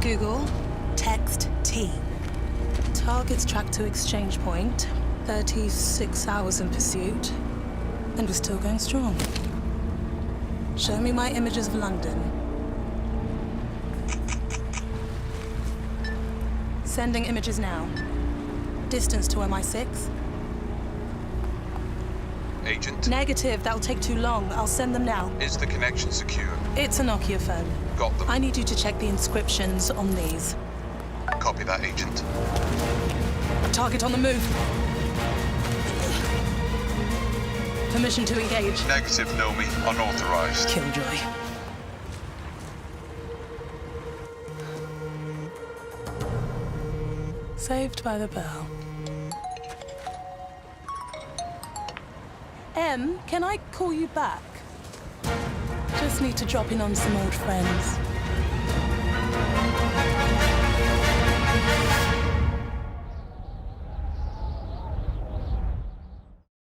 Google, text T. Target's tracked to exchange point. 36 hours in pursuit. And we're still going strong. Show me my images of London. Sending images now. Distance to MI6. Agent? Negative, that'll take too long. I'll send them now. Is the connection secure? It's a Nokia phone. Got them. I need you to check the inscriptions on these. Copy that, Agent. Target on the move. Permission to engage. Negative, Nomi. Unauthorized. Killjoy. Saved by the bell. Em, can I call you back? Just need to drop in on some old friends.